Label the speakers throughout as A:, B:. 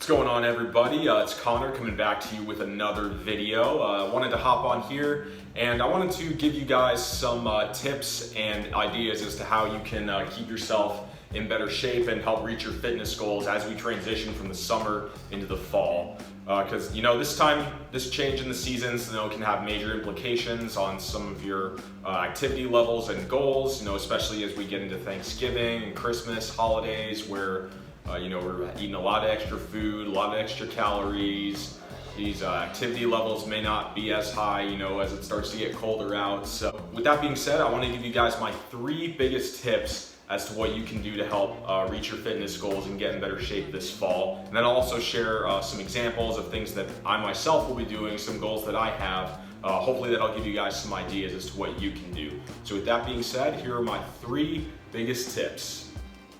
A: What's going on, everybody? It's Connor coming back to you with another video. Wanted to hop on here and I wanted to give you guys some tips and ideas as to how you can keep yourself in better shape and help reach your fitness goals as we transition from the summer into the fall. Because this change in the seasons can have major implications on some of your activity levels and goals, especially as we get into Thanksgiving and Christmas holidays where we're eating a lot of extra food, a lot of extra calories. These activity levels may not be as high, as it starts to get colder out. So with that being said, I want to give you guys my 3 biggest tips as to what you can do to help reach your fitness goals and get in better shape this fall. And then I'll also share some examples of things that I myself will be doing, some goals that I have. Hopefully that'll give you guys some ideas as to what you can do. So with that being said, here are my 3 biggest tips.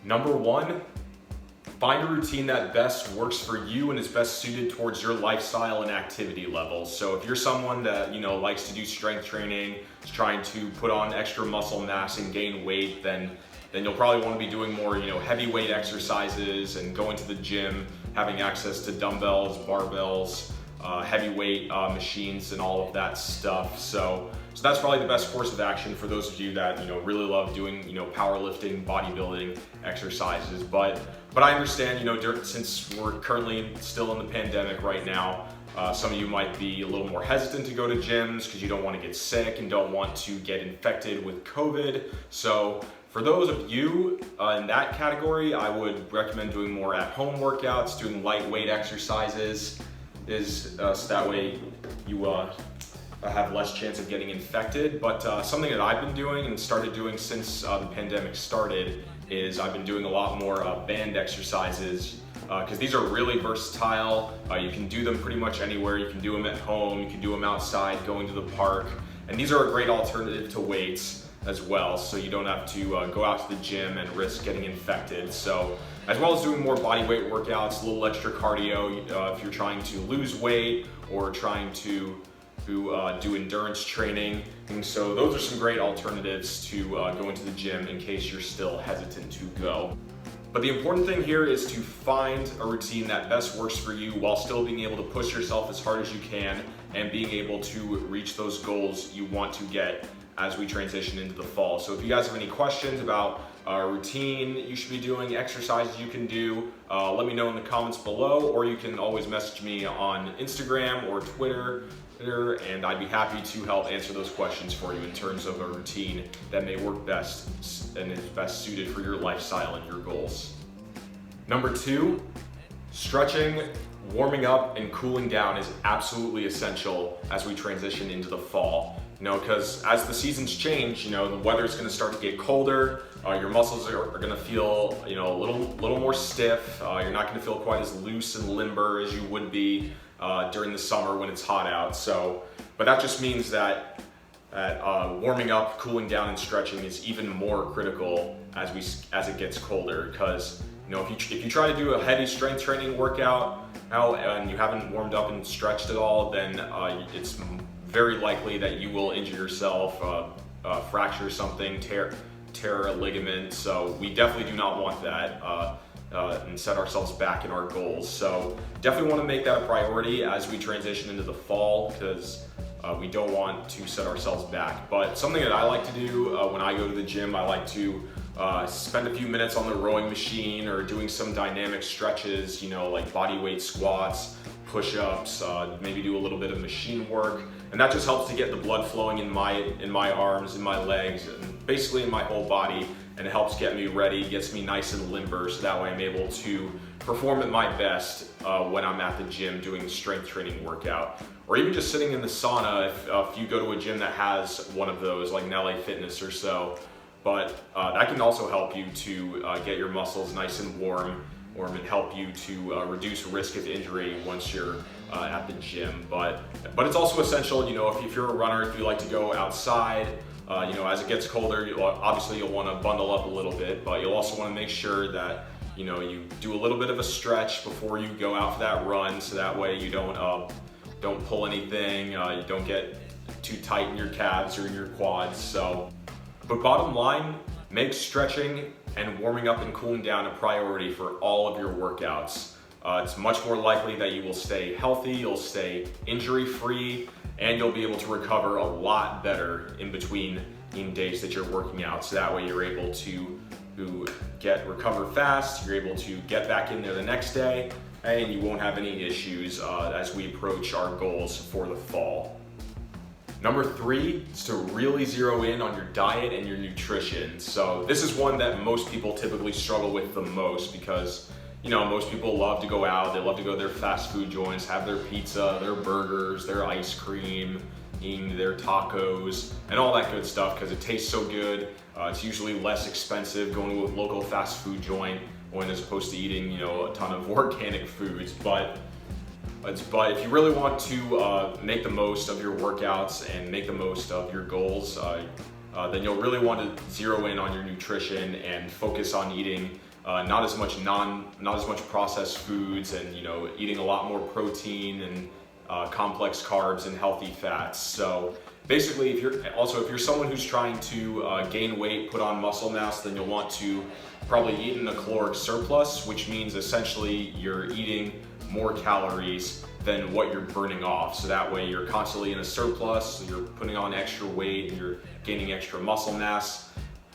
A: Number 1, find a routine that best works for you and is best suited towards your lifestyle and activity levels. So if you're someone that likes to do strength training, is trying to put on extra muscle mass and gain weight, then you'll probably want to be doing more heavyweight exercises and going to the gym, having access to dumbbells, barbells, heavyweight machines and all of that stuff. So that's probably the best course of action for those of you that really love doing powerlifting, bodybuilding exercises. But I understand since we're currently still in the pandemic right now, some of you might be a little more hesitant to go to gyms because you don't want to get sick and don't want to get infected with COVID. So for those of you in that category, I would recommend doing more at-home workouts, doing lightweight exercises, so that way you have less chance of getting infected. But something that I've been doing and started doing since the pandemic started is I've been doing a lot more band exercises because these are really versatile. You can do them pretty much anywhere. You can do them at home, you can do them outside, going to the park. And these are a great alternative to weights as well, so you don't have to go out to the gym and risk getting infected. So as well as doing more body weight workouts, a little extra cardio if you're trying to lose weight or trying to do endurance training. And so those are some great alternatives to going to the gym in case you're still hesitant to go. But the important thing here is to find a routine that best works for you while still being able to push yourself as hard as you can and being able to reach those goals you want to get as we transition into the fall. So if you guys have any questions about a routine you should be doing, exercises you can do, let me know in the comments below, or you can always message me on Instagram or Twitter, and I'd be happy to help answer those questions for you in terms of a routine that may work best and is best suited for your lifestyle and your goals. Number 2, stretching, warming up, and cooling down is absolutely essential as we transition into the fall. Because as the seasons change, the weather's going to start to get colder. Your muscles are going to feel, a little more stiff. You're not going to feel quite as loose and limber as you would be during the summer when it's hot out. But that just means that warming up, cooling down, and stretching is even more critical as it gets colder. Because if you try to do a heavy strength training workout now and you haven't warmed up and stretched at all, then it's very likely that you will injure yourself, fracture something, tear a ligament. So we definitely do not want that and set ourselves back in our goals. So definitely want to make that a priority as we transition into the fall, because we don't want to set ourselves back. But something that I like to do when I go to the gym, I like to spend a few minutes on the rowing machine or doing some dynamic stretches, like body weight squats, push-ups, maybe do a little bit of machine work. And that just helps to get the blood flowing in my arms, in my legs, and basically in my whole body. And it helps get me ready, gets me nice and limber, so that way I'm able to perform at my best when I'm at the gym doing the strength training workout. Or even just sitting in the sauna if you go to a gym that has one of those, like an LA Fitness or so. But that can also help you to get your muscles nice and warm and help you to reduce risk of injury once you're at the gym. But it's also essential, if you're a runner, if you like to go outside, as it gets colder, obviously you'll want to bundle up a little bit, but you'll also want to make sure that you do a little bit of a stretch before you go out for that run, so that way you don't pull anything, you don't get too tight in your calves or in your quads. But bottom line, make stretching and warming up and cooling down a priority for all of your workouts. it's much more likely that you will stay healthy, you'll stay injury-free, and you'll be able to recover a lot better in between days that you're working out. So that way you're able to recover fast, you're able to get back in there the next day, and you won't have any issues as we approach our goals for the fall. Number 3 is to really zero in on your diet and your nutrition. So this is one that most people typically struggle with the most because, you know, most people love to go out, they love to go to their fast food joints, have their pizza, their burgers, their ice cream, eating their tacos, and all that good stuff because it tastes so good. It's usually less expensive going to a local fast food joint as opposed to eating, you know, a ton of organic foods. But if you really want to make the most of your workouts and make the most of your goals, then you'll really want to zero in on your nutrition and focus on eating not as much processed foods, and, you know, eating a lot more protein and complex carbs and healthy fats. So basically, if you're someone who's trying to gain weight, put on muscle mass, then you'll want to probably eat in a caloric surplus, which means essentially you're eating more calories than what you're burning off. So that way you're constantly in a surplus, so you're putting on extra weight and you're gaining extra muscle mass,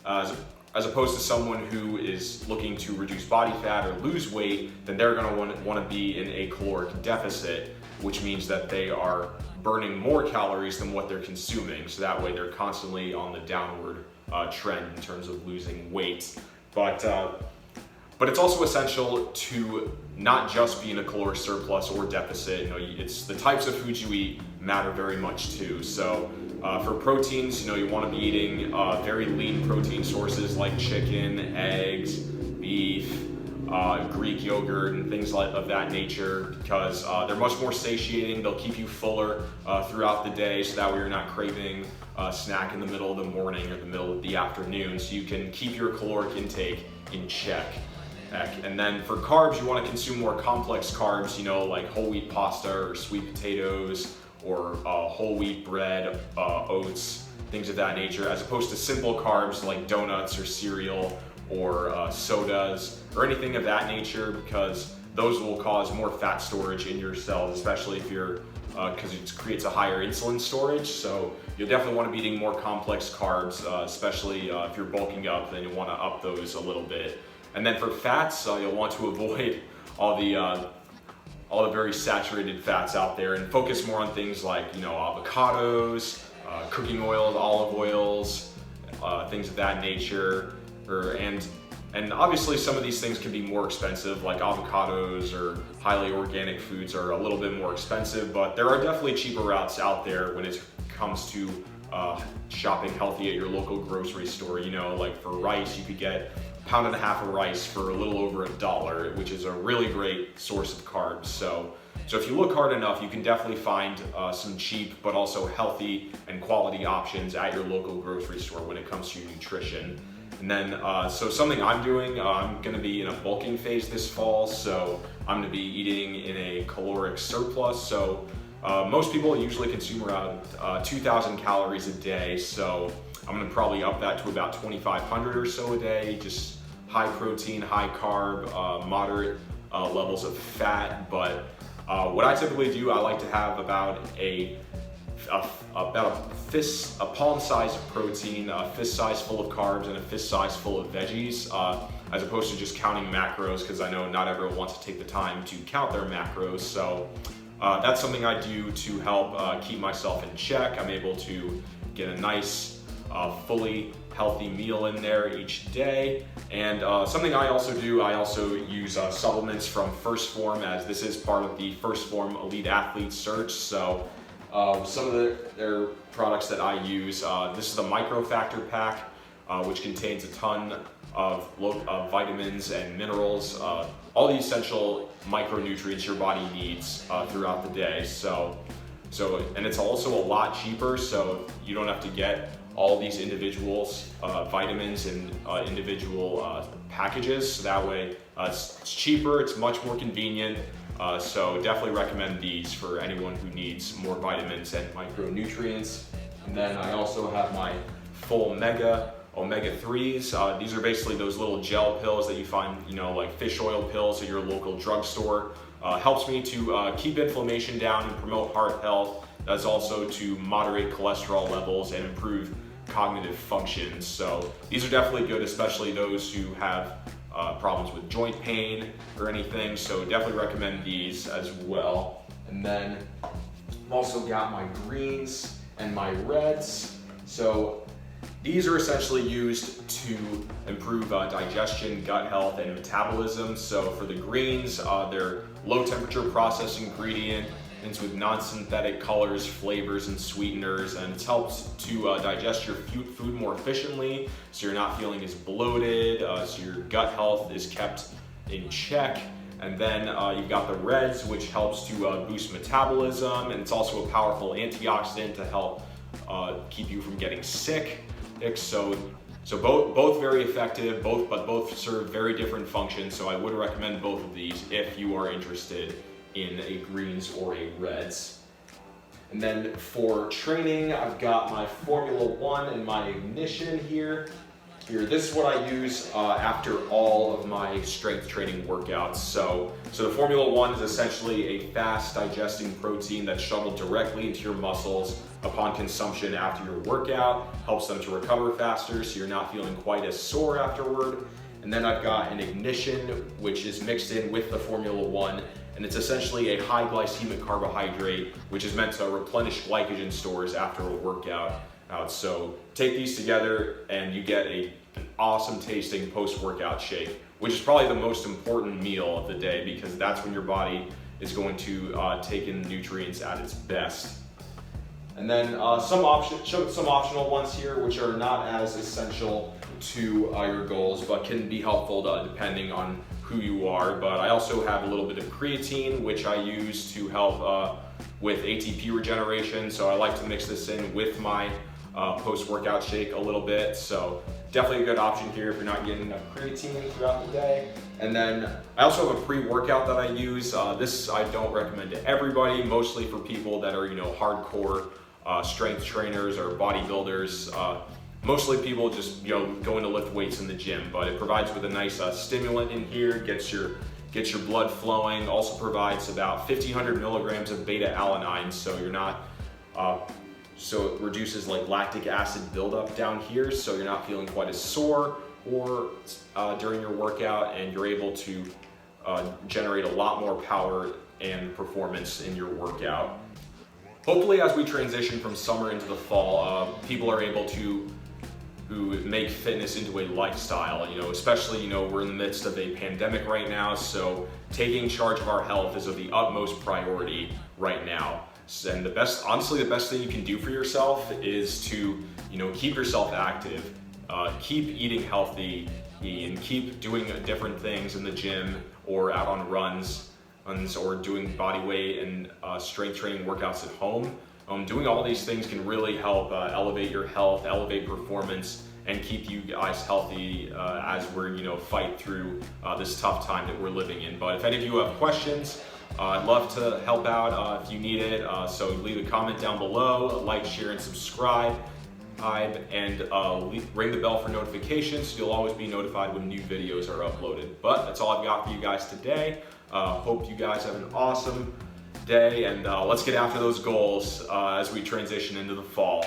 A: as opposed to someone who is looking to reduce body fat or lose weight. Then they're going to want to be in a caloric deficit, which means that they are burning more calories than what they're consuming. So that way they're constantly on the downward trend in terms of losing weight. But it's also essential to not just be in a caloric surplus or deficit. You know, it's the types of foods you eat matter very much too. So for proteins, you know, you want to be eating very lean protein sources like chicken, eggs, beef, Greek yogurt, and things of that nature, because they're much more satiating. They'll keep you fuller throughout the day, so that way you're not craving a snack in the middle of the morning or the middle of the afternoon, so you can keep your caloric intake in check. And then for carbs, you want to consume more complex carbs, you know, like whole wheat pasta or sweet potatoes, or whole wheat bread, oats, things of that nature, as opposed to simple carbs like donuts or cereal or sodas or anything of that nature, because those will cause more fat storage in your cells, especially if you're because it creates a higher insulin storage. So you'll definitely want to be eating more complex carbs, especially if you're bulking up, then you'll want to up those a little bit. And then for fats, you'll want to avoid all the very saturated fats out there and focus more on things like, you know, avocados, cooking oils, olive oils, things of that nature. And obviously some of these things can be more expensive, like avocados or highly organic foods are a little bit more expensive, but there are definitely cheaper routes out there when it comes to shopping healthy at your local grocery store. You know, like for rice, you could get 1.5 pounds of rice for a little over $1, which is a really great source of carbs. So if you look hard enough, you can definitely find some cheap but also healthy and quality options at your local grocery store when it comes to nutrition. And then, so something I'm doing, I'm gonna be in a bulking phase this fall, so I'm gonna be eating in a caloric surplus. So most people usually consume around 2,000 calories a day, so I'm gonna probably up that to about 2,500 or so a day, just high protein, high carb, moderate levels of fat. But what I typically do, I like to have about a palm size of protein, a fist size full of carbs, and a fist size full of veggies, as opposed to just counting macros, because I know not everyone wants to take the time to count their macros. So that's something I do to help keep myself in check. I'm able to get a nice, fully healthy meal in there each day. And something I also do, I also use supplements from 1st Phorm, as this is part of the 1st Phorm Elite Athlete Search. So some of their products that I use, this is the Microfactor Pack, which contains a ton of vitamins and minerals, all the essential micronutrients your body needs throughout the day. And it's also a lot cheaper, so you don't have to get all these individual vitamins in individual packages. So that way it's cheaper, it's much more convenient. So definitely recommend these for anyone who needs more vitamins and micronutrients. And then I also have my full omega-3s. These are basically those little gel pills that you find, you know, like fish oil pills at your local drugstore. Helps me to keep inflammation down and promote heart health. That's also to moderate cholesterol levels and improve cognitive function. So these are definitely good, especially those who have problems with joint pain or anything. So definitely recommend these as well. And then I've also got my greens and my reds. So these are essentially used to improve digestion, gut health, and metabolism. So for the greens, they're low temperature processed ingredient. It's with non-synthetic colors, flavors, and sweeteners, and it helps to digest your food more efficiently, so you're not feeling as bloated, so your gut health is kept in check. And then you've got the reds, which helps to boost metabolism, and it's also a powerful antioxidant to help keep you from getting sick. So both very effective, but both serve very different functions. So I would recommend both of these if you are interested in a greens or a reds. And then for training, I've got my Formula One and my Ignition here. This is what I use after all of my strength training workouts. So the Formula One is essentially a fast digesting protein that's shuttled directly into your muscles upon consumption after your workout. Helps them to recover faster, so you're not feeling quite as sore afterward. And then I've got an Ignition, which is mixed in with the Formula One, and it's essentially a high glycemic carbohydrate, which is meant to replenish glycogen stores after a workout. So take these together and you get an awesome tasting post-workout shake, which is probably the most important meal of the day, because that's when your body is going to take in nutrients at its best. And then some optional ones here, which are not as essential to your goals, but can be helpful depending on who you are. But I also have a little bit of creatine, which I use to help with ATP regeneration. So I like to mix this in with my post-workout shake a little bit. So definitely a good option here if you're not getting enough creatine throughout the day. And then I also have a pre-workout that I use. This I don't recommend to everybody, mostly for people that are, hardcore strength trainers or bodybuilders. Mostly people just going to lift weights in the gym, but it provides with a nice stimulant in here, gets your blood flowing. Also provides about 1,500 milligrams of beta alanine, so you're not so it reduces like lactic acid buildup down here, so you're not feeling quite as sore or during your workout, and you're able to generate a lot more power and performance in your workout. Hopefully, as we transition from summer into the fall, people are able to make fitness into a lifestyle. Especially we're in the midst of a pandemic right now, so taking charge of our health is of the utmost priority right now. And the best thing you can do for yourself is to keep yourself active, keep eating healthy, and keep doing different things in the gym or out on runs or doing body weight and strength training workouts at home. Doing all these things can really help elevate your health, elevate performance, and keep you guys healthy as we're fight through this tough time that we're living in. But if any of you have questions, I'd love to help out if you need it. So leave a comment down below, like, share, and subscribe. And ring the bell for notifications, so you'll always be notified when new videos are uploaded. But that's all I've got for you guys today. Hope you guys have an awesome day, and let's get after those goals as we transition into the fall.